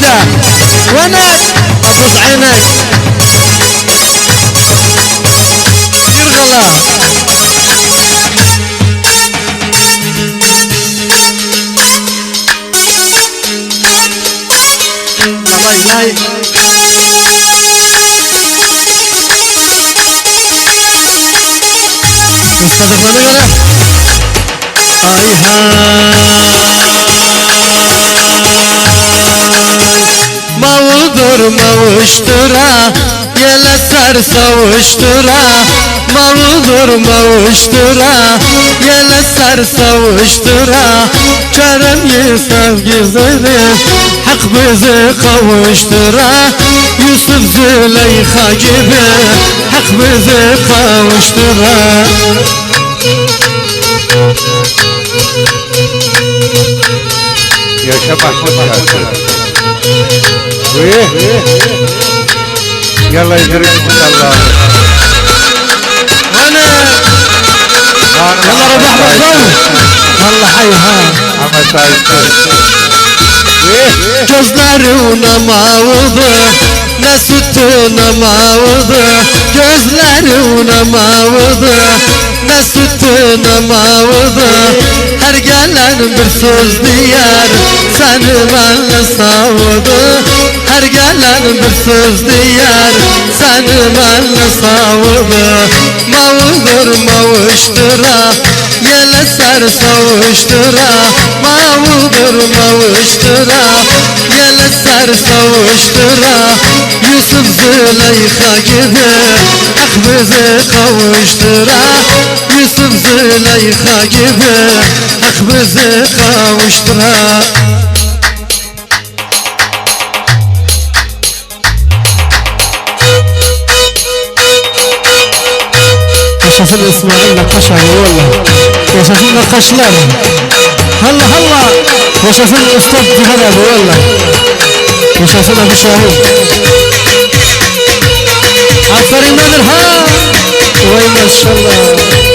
كده وانا ابوس عينك يرغلا الله يلاي مصطفى فنقله ما وضر ما واشترى يا لسرسة واشترى ما وضر ما واشترى يا لسرسة واشترى كرم يسف جزره حق بزيقة واشترى يوسف زليخة جبه حق بزيقة واشترى يا شبح ويه يلا يجري الله وانا يلا ربح بالضوء والله حيها عم سايد gözlerine mavıdı ne sütüne mavıdı gözlerine mavıdı ne sütüne mavıdı her gelen bir söz diyer seni benle savıdı her gelen bir söz diyer seni benle savıdı mavıdır mavıştıra yele ser savuştura mavıdır mavıştıra yele ser savuştura Yusuf Züleyha gibi hak bizi kavuştura Yusuf Züleyha gibi hak bizi kavuştura yaşasın İsmail Nakkaş abi valla yaşasın Nakkaşlar halla halla yaşasın Üstad Cihan abi valla yaşasın Abi Şahin aferin Nadir ha vay maşallah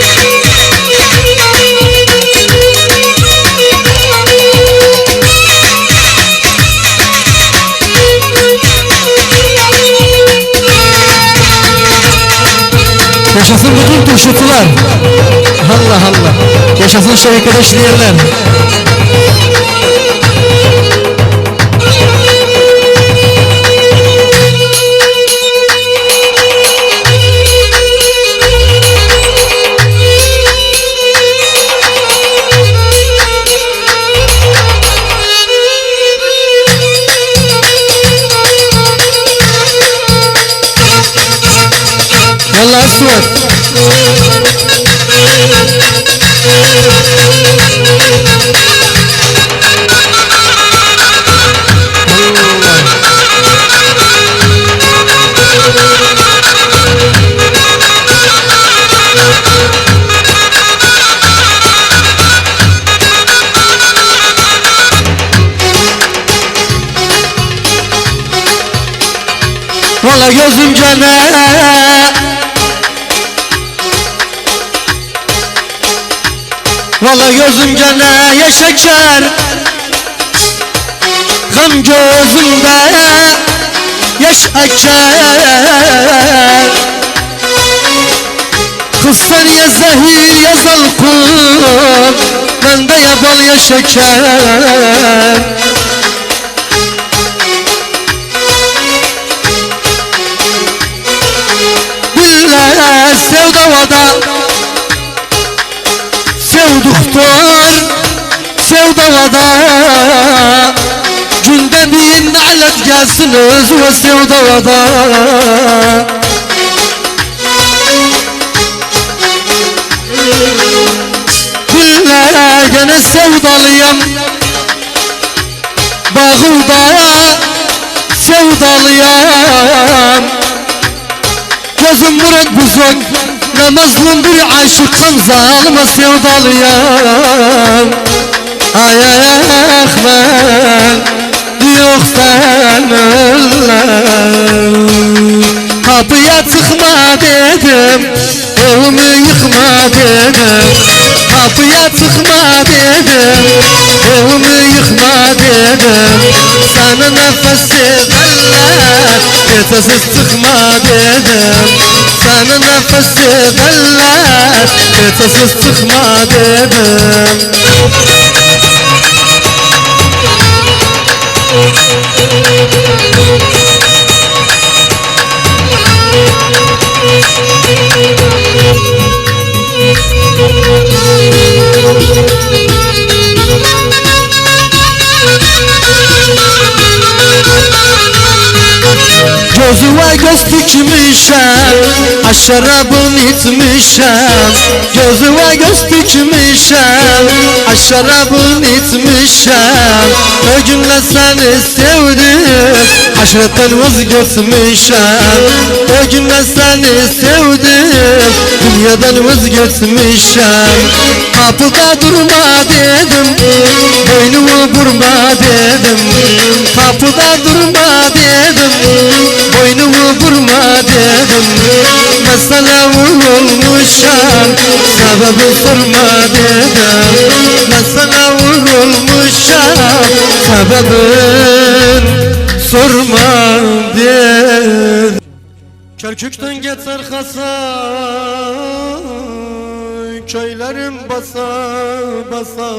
yaşasın bütün turşutular Allah Allah yaşasın şarkıda işleyenler والله اسود والله gözüm cana Valla gözüm gene şeker Gam gözümde yaş eker Kız sen ya zehir ya zalkum Ben de ya bal ya şeker Billah sevdavada Sev doktor, sev davada Günde bir nalet gelsiniz ve sev davada Billah gene sevdalıyım Bağılda sevdalıyım Gözüm murat buzun Ne mazlum bir aşıkım zalıma sevdalıyam Ay ben yok seninle Kapıya tıkma dedim Evimi yıkma dedim Kapıya tıkma dedim, evimi yıkma dedim. Sana nefesi derler, yetersiz tıkma dedim. Sana nefesi derler, yetersiz tıkma dedim. Gözüme göz dikmişem, aşarabını içmişem. Gözüme göz dikmişem, aşarabını içmişem. O günle seni sevdim, aşiretten vazgeçmişem. O günle seni sevdim, dünyadan vazgeçmişem. Kapıda durma dedim, boynumu vurma dedim. Kapıda durma dedim, boynumu vurma dedim. Mesela vurulmuşam, sebebi sorma dedim. Mesela vurulmuşam, sebebin sorma dedim. Kerkük'ten geçer Hasan, köylerim basa basa.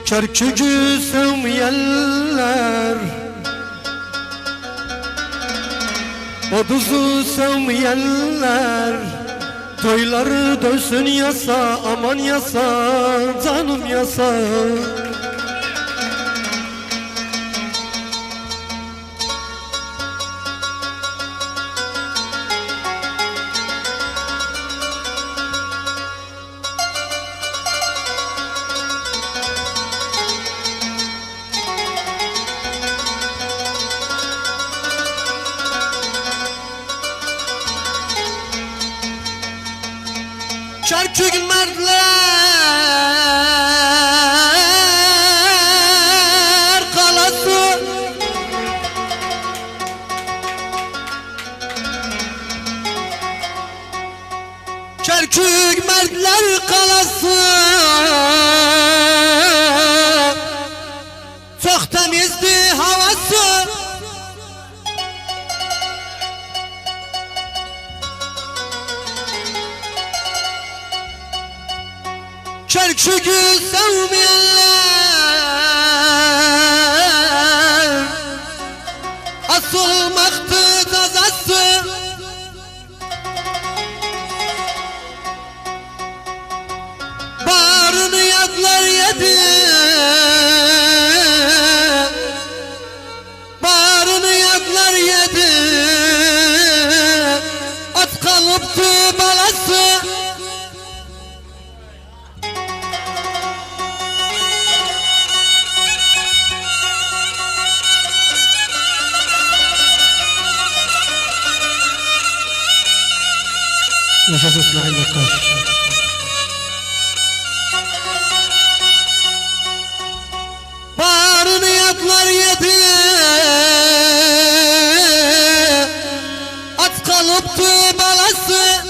Kerkük'ü sevmeyenler, Oduz'u sevmeyenler, toyları dönsün yasa, aman yasa, canım yasa. Kerkük mertler kalası, Kerkük mertler kalası. Çok temizdi havası, Kerkük'ü sevmeyenler, asılmaktı cezası. Bağrını yadlar yedi, bağrını yadlar yedi. At kalıptı balası. Yaşasın İsmail Nakkaş. Bağrını yatlar yedi, at kalıptı balası.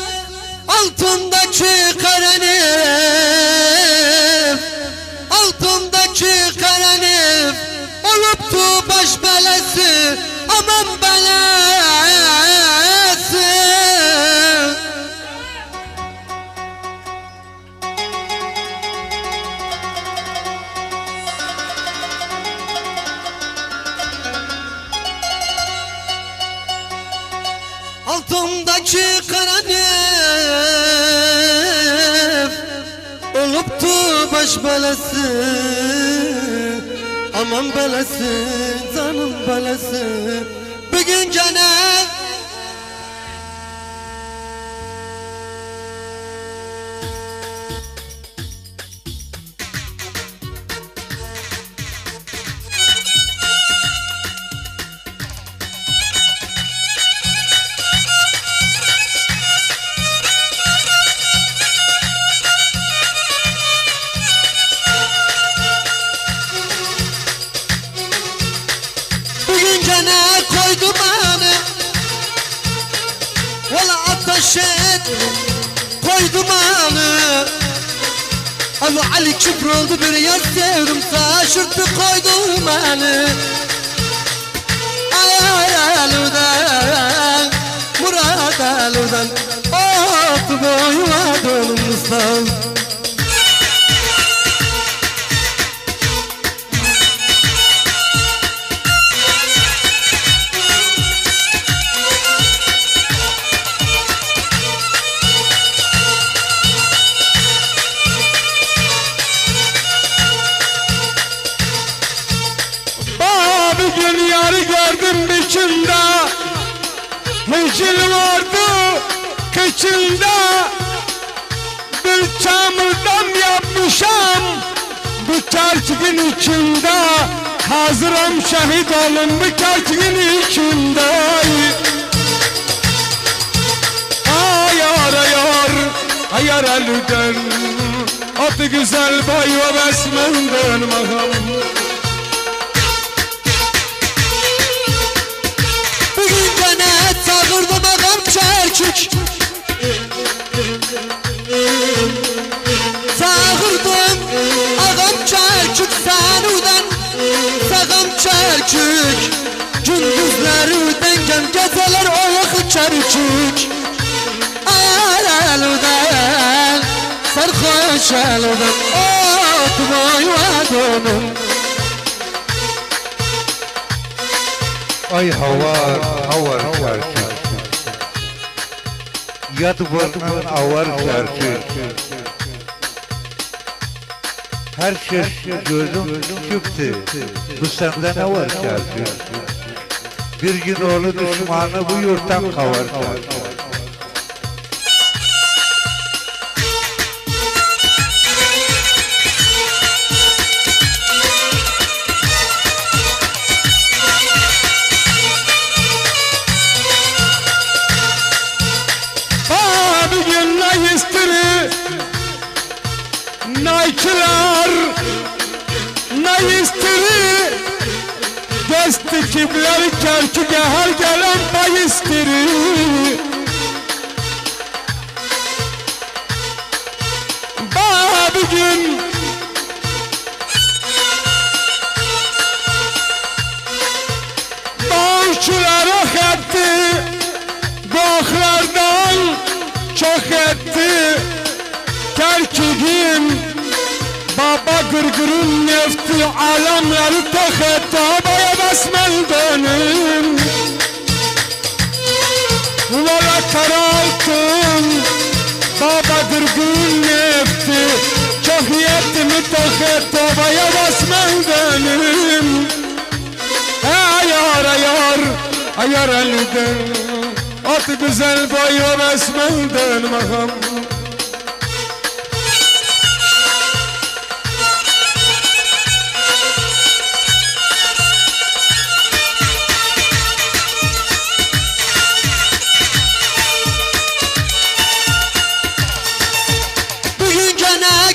Altındaki karanif, altındaki karanif oluptu baş belası, aman belası. Altımdaki karanif oluptu baş belası, aman belası, canım belası. Bugün gene koydu beni. Valla ateşe koydu beni. Ama Ali küfür oldu bir yar sevdim, şaşırttı koydu beni. Ayarlıdan, Murat Alı'dan, ot boyuma dönmüşsün. Bir gün yarı gördüm biçimde, hicil vardı kıçında. Bir çamurdan yapmışam bu kerçikin içinde. Hazırım şehit olun bu kerçikin içinde. Ayar ayar, ayar elden, atı güzel boy ve besmenden maham. Çağırdım ağam Çerçük, çağırdım ağam Çerçük, Sanu'dan sağam Çerçük. Gündüzleri dengem, geceler oyak Çerçük. Ayar eludan, sarhoş eludan, ot boyuma dönüm. Ay havar çarşı. Yad burnun avar çarşı. Her şey gözüm çıktı. Bu sende ne var çarşı? Bir gün oğlu düşmanı bu yurttan kavar çarşı. Naykiler, nayistiri, desti kibler kerküge her gelen bayistiri. Bir gün bağışçılar ok etti, bağlardan çok etti. Kerkigim baba gırgırın nefti alemleri tehetti. Abaya besmeldenim Vala karaltın baba gırgırın nefti Çahiyetimi tehetti. Abaya besmeldenim ayar ayar ayar elden, at güzel boyu besmelden maham.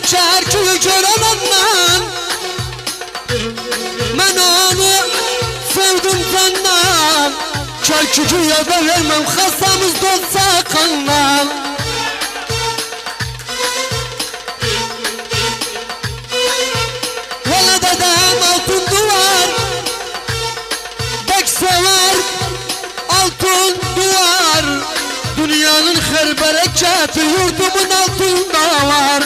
Çerçüğü göremem ben onu sevdim senden. Çerçüğüye de vermem, hasamız dolsa kandan. Valla dedem altın duvar, bek sever altın duvar. Dünyanın her bereketi yurdumun altında var.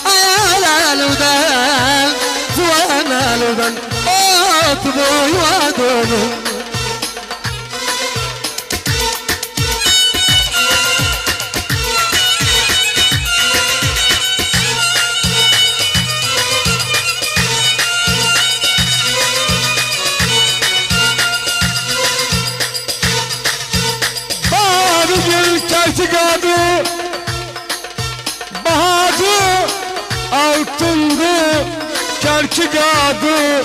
Ayarlıdan, zuanalıdan, ot boyuma dönüm. Bir gün kertik adı, bahadı altındı kerkik adı.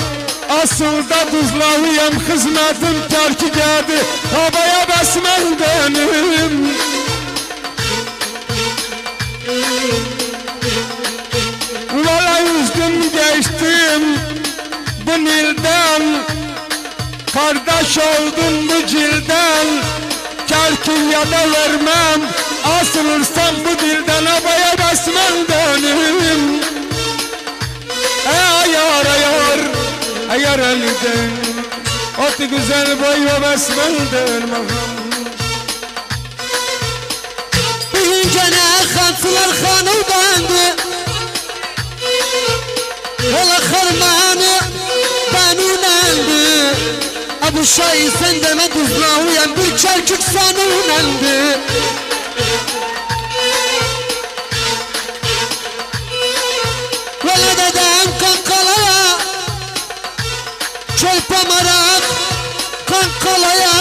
Asıl da tuzlavıyam hizmetim kerkik adı. Havaya besmeldenim Valla üzdüm geçtim bu nilden. Kardeş oldun bu cilden, kerkin ya da vermem. Asılırsam bu dilden abaya basmam dönüm. Ayar ayar, ayar elden, ot güzel boyu basmam dönmem. Bilince ne hansılar hanı bandı, ola harmanı beni nendi. Abu Şahi sen deme tuzla uyan bir çerkük sana nendi. Vela deden kankalaya, çöl marak kankalaya.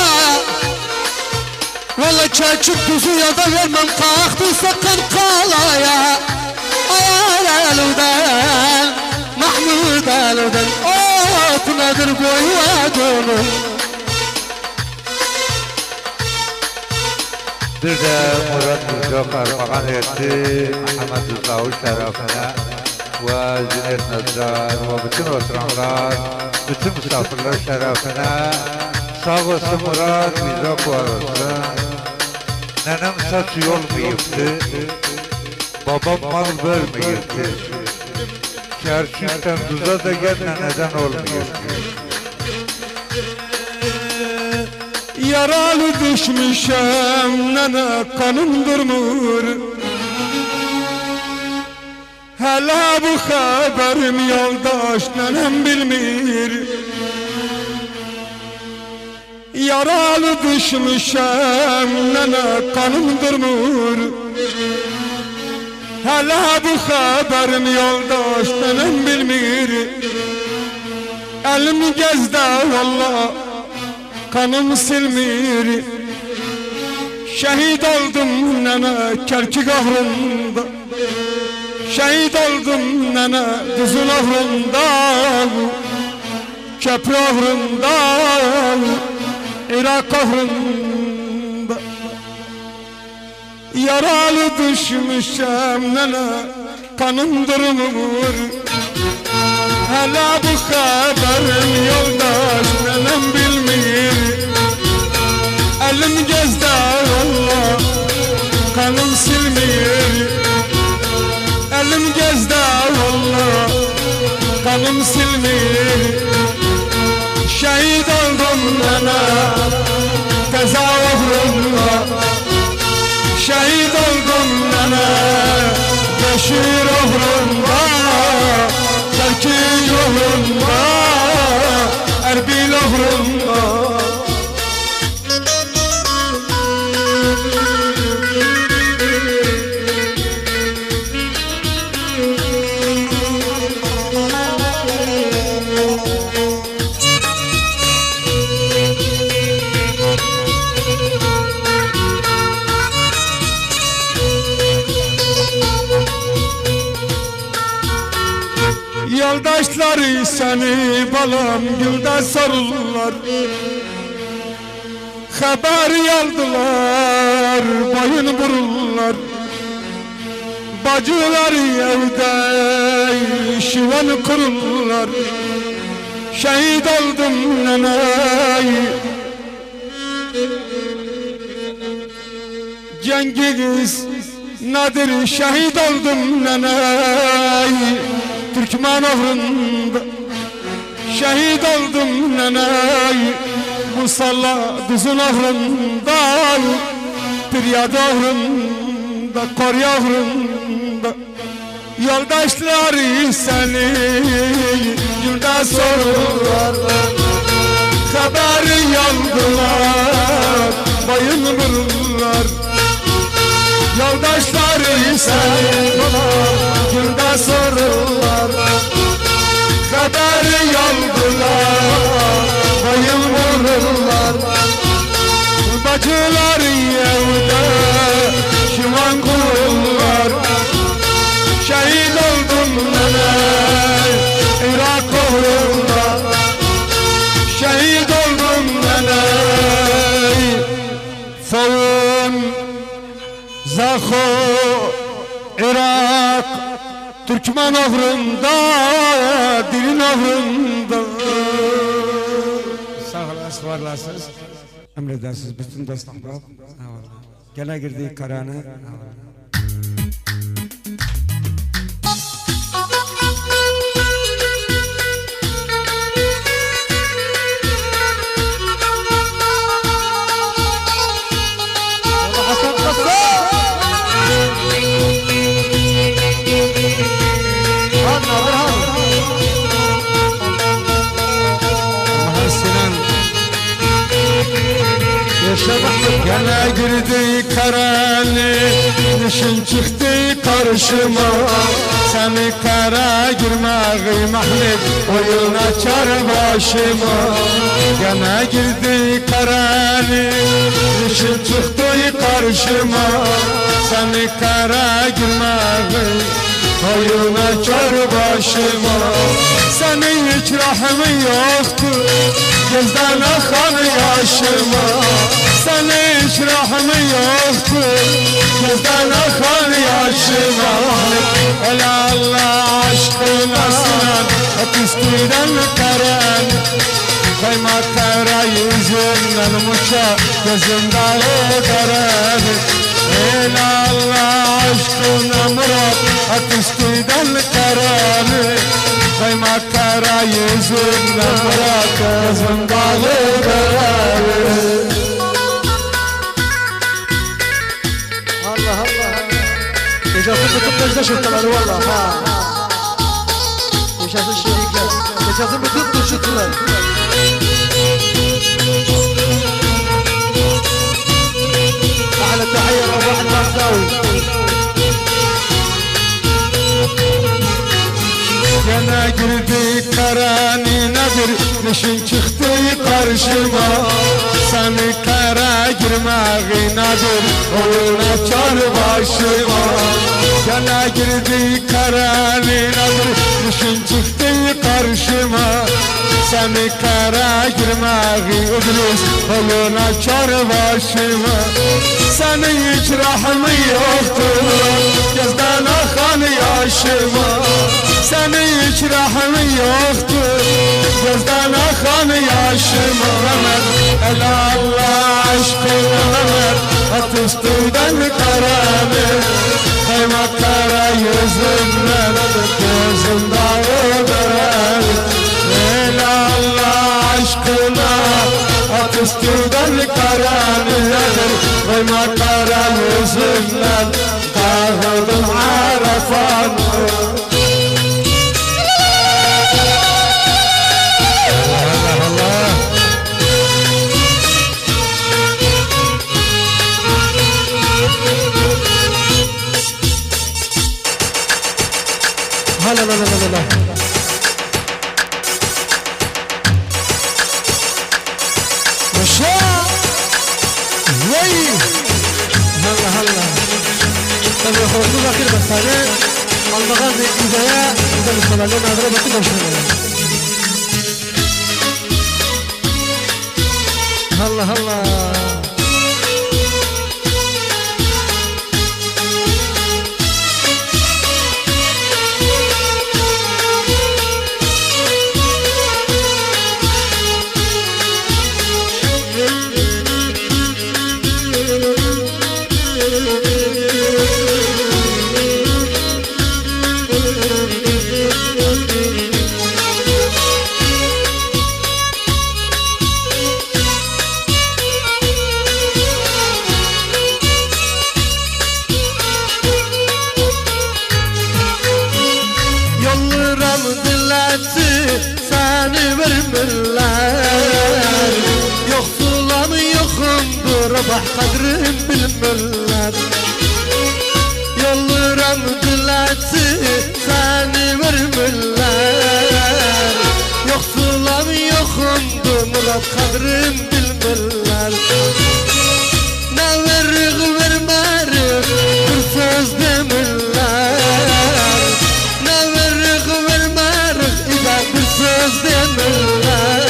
Valla çerkük tuzu ya da vermem kalktıysa kankalaya. Ayar eluden, Mahmud eluden, ot nedir boyu adamım. Bir de Murat Muzaffer armağan etti Ahmet Rızavi şerefine ve Cüneyt Nezzar ve bütün oturanlar, bütün misafirler şerefine. Sağ olsun Murat, bize koyarısın. Nenem saç olmayıptı, babam mal vermeyipti. Kerkükten duza da gelme neden olmayıptı. Yaralı düşmüşem nene kanım durmur. Hala bu haberim yoldaş nenem bilmir. Yaralı düşmüşem nene kanım durmur. Hala bu haberim yoldaş nenem bilmir. Elim gezde valla kanım silmir. Şehit oldum nene Kerkük ahrında. Şehit oldum nene Düzül ahrında. Köprü ahrında, Irak ahrında. Yaralı düşmüşem nene kanım durmur. Hala bu haberim yoldaş nenem bilmir. Elim gezde valla kanım silmir. Elim gezde valla kanım silmir. Şehit oldum nene tezahürümle. Şehit oldum nene Beşir oğlumda, Kerkük oğlumda, Erbil oğlumda. Yoldaşları seni balam gülde sarılırlar. Haber yaldılar, boyun vururlar. Bacıları evde şiven kururlar. Şehit oldum neney Cengiz Nadir, şehit oldum neney Türkmen oğrunda. Şehit oldum neney Musalla Düzün oğrunda. Piryad oğrunda, Korya oğrunda. Yoldaşları seni yurda sorurlar. Haberi yaldılar, boyun vururlar. Yoldaşları seni yurda sorurlar. Haberi yaldılar, boyun vururlar. Bacıları evde şivan kururlar. Şehit oldum neney Irak uğrunda. Şehit oldum neney Savun, Zaho, Irak, Türkmen uğrunda, dilin uğrunda. Sağ ol. ısmarlarsınız. Emredersiniz bütün dostlarım. Gene girdik Karan'a. Gene girdi Karan'ı, düşün çıktı karşıma. Seni kara girmeyi mahlet, oyun açar başıma. Gene girdi Karan'ı, düşün çıktı karşıma. Seni kara girmeyi oyun açar başıma. Senin hiç rahmin yoktu, gözden akan yaşıma. Senin hiç rahmin yoktu, gözden akan yaşıma. Ele Allah aşkına sinan, hep üstüden karan. Koyma kara yüzünden muça, gözüm dağı karan. Ele Allah aşkına Murat, hep üstüden karan. Koyma kara yüzünden Murat, gözüm dağı karan. Yaşasın bütün Necde şırtları valla ha. Yaşasın şirikler. Yaşasın bütün turşutçular. أحلى تحية لأبو أحمد العزاوي. Gene girdi Karan'ı nedir, düşün çıktı karşıma. Seni kara girmeyi nedir, oyun açar başıma. Gene girdi Karan'ı nedir, düşün çıktı karşıma. Seni kara girmeyi İdris, oyun açar başıma. Senin hiç rahmin yoktur, gözden akan yaşıma. Senin hiç rahmin yoktur, gözden akan yaşıma. Mehmet, el Allah aşkına Mehmet, at üstünden karanı. Kayma kara yüzümden, gözüm dağı döner. El Allah aşkına, at üstünden karanı. Kayma kara yüzümden, dağıldım Arafat'ı. لا لا لا لا لا مشاء وي هلا هلا طب يا اخوان نقول اخير بس انا المغازي بدايه اذا مش طلع لنا ضربه كده مش هلا هلا Rabah kadrim bilmirler. Yolluram dilati seni vermirler. Yoksulam yokumdu Murat kadrim bilmirler. Ne verik vermerik bir söz demirler. Ne verik vermerik ida bir söz demirler.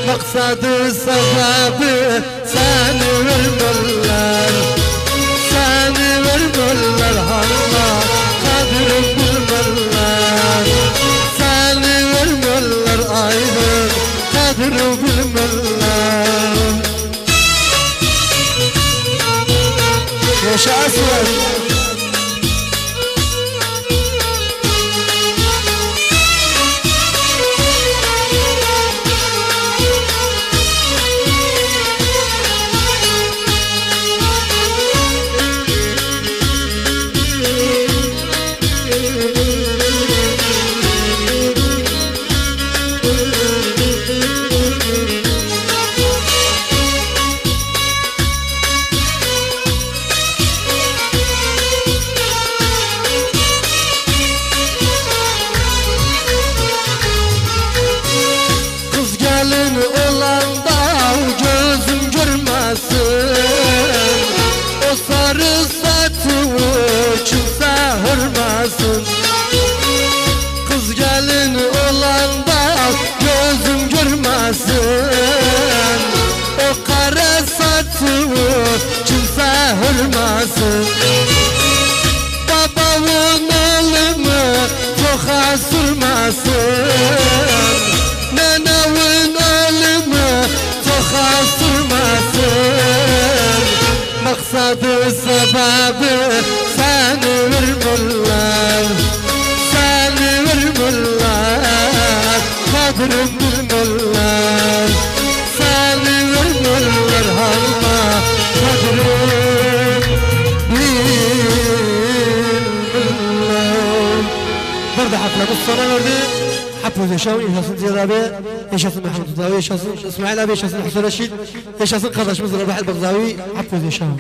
Maksadı sebebi seni vermirler. Seni vermirler hala kadrim bilmirler. Seni vermirler ayrı قدر بالملة يا أسود Gelin olanda gözüm görmesin O sarı saçını kimse hırmasın Kız gelin olanda gözüm görmesin O kara saçını kimse hırmasın Babamın elimi çok asırmasın Nenevin elimi çok asırmasın Maksadı sebebi seni vermirler Seni vermirler Kadrim bilmirler Seni vermirler halma Kadrim bilmirler برضه حفلة بالصلاة برضه حفل زيشاوي يشاسن زياد أبي يشاسن محمد الضاوي يشاسن إسماعيل أبي يشاسن حسن رشيد يشاسن قرداش مزرعة بحل بغزاوي حفل زيشاوي